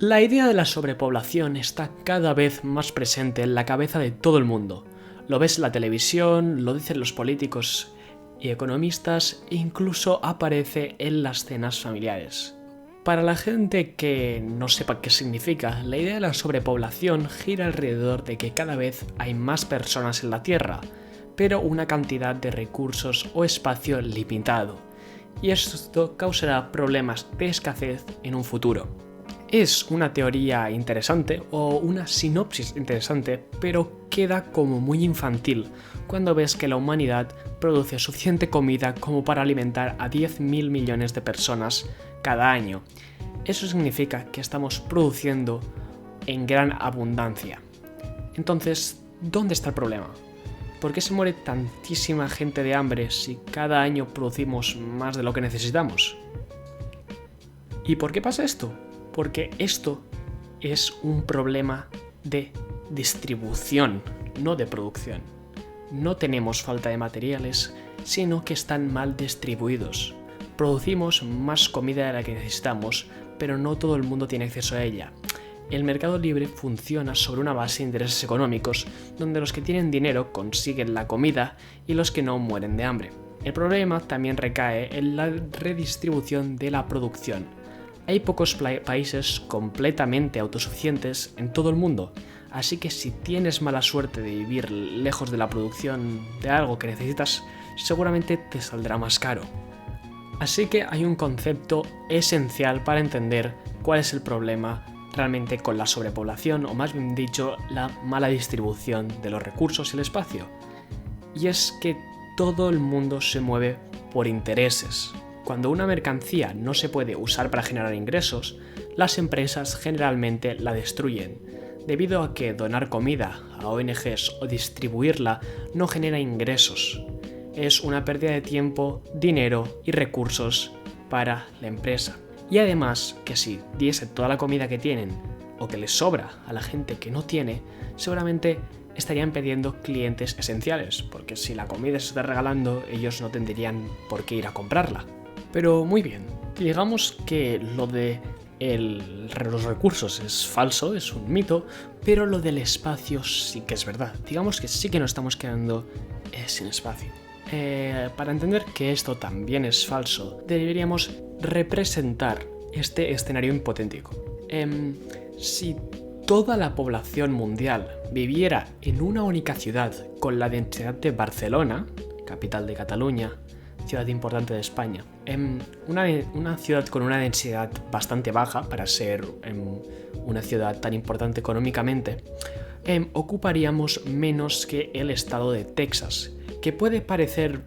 La idea de la sobrepoblación está cada vez más presente en la cabeza de todo el mundo. Lo ves en la televisión, lo dicen los políticos y economistas e incluso aparece en las cenas familiares. Para la gente que no sepa qué significa, la idea de la sobrepoblación gira alrededor de que cada vez hay más personas en la Tierra, pero una cantidad de recursos o espacio limitado, y esto causará problemas de escasez en un futuro. Es una teoría interesante o una sinopsis interesante, pero queda como muy infantil cuando ves que la humanidad produce suficiente comida como para alimentar a 10.000 millones de personas cada año. Eso significa que estamos produciendo en gran abundancia. Entonces, ¿dónde está el problema? ¿Por qué se muere tantísima gente de hambre si cada año producimos más de lo que necesitamos? ¿Y por qué pasa esto? Porque esto es un problema de distribución, no de producción. No tenemos falta de materiales, sino que están mal distribuidos. Producimos más comida de la que necesitamos, pero no todo el mundo tiene acceso a ella. El mercado libre funciona sobre una base de intereses económicos, donde los que tienen dinero consiguen la comida y los que no mueren de hambre. El problema también recae en la redistribución de la producción. Hay pocos países completamente autosuficientes en todo el mundo, así que si tienes mala suerte de vivir lejos de la producción de algo que necesitas, seguramente te saldrá más caro. Así que hay un concepto esencial para entender cuál es el problema realmente con la sobrepoblación, o más bien dicho, la mala distribución de los recursos y el espacio. Y es que todo el mundo se mueve por intereses. Cuando una mercancía no se puede usar para generar ingresos, las empresas generalmente la destruyen, debido a que donar comida a ONGs o distribuirla no genera ingresos. Es una pérdida de tiempo, dinero y recursos para la empresa. Y además que si diese toda la comida que tienen o que les sobra a la gente que no tiene, seguramente estarían perdiendo clientes esenciales, porque si la comida se está regalando, ellos no tendrían por qué ir a comprarla. Pero muy bien, digamos que lo de los recursos es falso, es un mito, pero lo del espacio sí que es verdad. Digamos que sí que nos estamos quedando sin espacio. Para entender que esto también es falso, deberíamos representar este escenario hipotético. Si toda la población mundial viviera en una única ciudad con la densidad de Barcelona, capital de Cataluña, ciudad importante de España, una ciudad con una densidad bastante baja para ser una ciudad tan importante económicamente, ocuparíamos menos que el estado de Texas, que puede parecer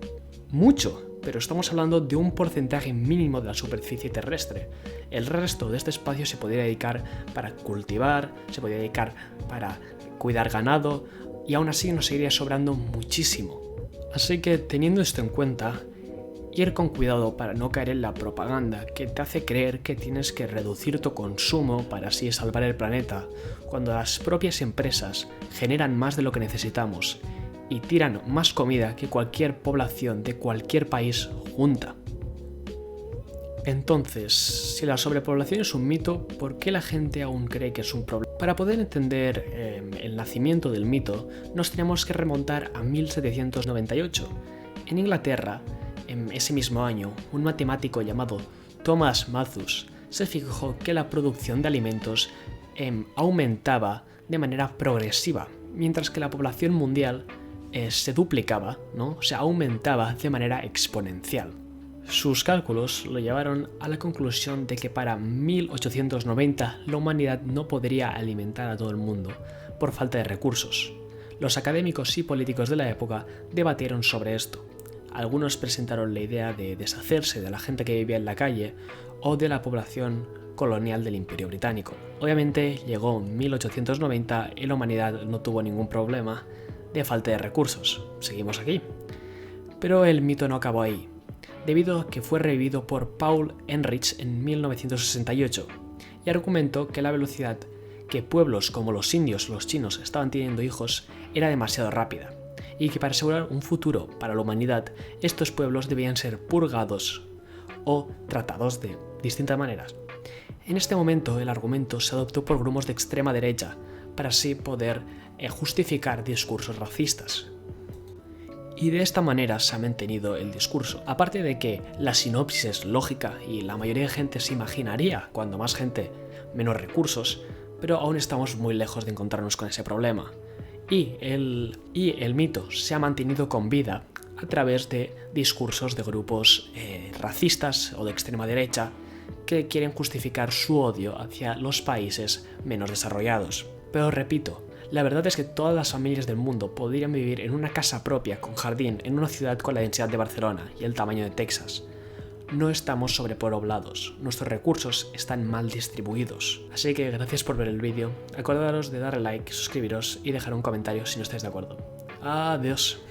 mucho, pero estamos hablando de un porcentaje mínimo de la superficie terrestre. El resto de este espacio se podría dedicar para cultivar, se podría dedicar para cuidar ganado, y aún así nos seguiría sobrando muchísimo. Así que, teniendo esto en cuenta, ir con cuidado para no caer en la propaganda que te hace creer que tienes que reducir tu consumo para así salvar el planeta, cuando las propias empresas generan más de lo que necesitamos y tiran más comida que cualquier población de cualquier país junta. Entonces, si la sobrepoblación es un mito, ¿por qué la gente aún cree que es un problema? Para poder entender el nacimiento del mito, nos tenemos que remontar a 1798. En Inglaterra, en ese mismo año, un matemático llamado Thomas Malthus se fijó que la producción de alimentos aumentaba de manera progresiva, mientras que la población mundial se duplicaba, ¿no? O sea, aumentaba de manera exponencial. Sus cálculos lo llevaron a la conclusión de que para 1890 la humanidad no podría alimentar a todo el mundo por falta de recursos. Los académicos y políticos de la época debatieron sobre esto. Algunos presentaron la idea de deshacerse de la gente que vivía en la calle o de la población colonial del Imperio Británico. Obviamente llegó 1890 y la humanidad no tuvo ningún problema de falta de recursos. Seguimos aquí. Pero el mito no acabó ahí, debido a que fue revivido por Paul Ehrlich en 1968 y argumentó que la velocidad que pueblos como los indios, los chinos, estaban teniendo hijos era demasiado rápida, y que para asegurar un futuro para la humanidad, estos pueblos debían ser purgados o tratados de distintas maneras. En este momento el argumento se adoptó por grupos de extrema derecha para así poder justificar discursos racistas. Y de esta manera se ha mantenido el discurso. Aparte de que la sinopsis es lógica y la mayoría de gente se imaginaría, cuando más gente, menos recursos, pero aún estamos muy lejos de encontrarnos con ese problema. Y el mito se ha mantenido con vida a través de discursos de grupos racistas o de extrema derecha que quieren justificar su odio hacia los países menos desarrollados. Pero repito, la verdad es que todas las familias del mundo podrían vivir en una casa propia con jardín en una ciudad con la densidad de Barcelona y el tamaño de Texas. No estamos sobrepoblados, nuestros recursos están mal distribuidos. Así que gracias por ver el vídeo, acordaros de darle like, suscribiros y dejar un comentario si no estáis de acuerdo. Adiós.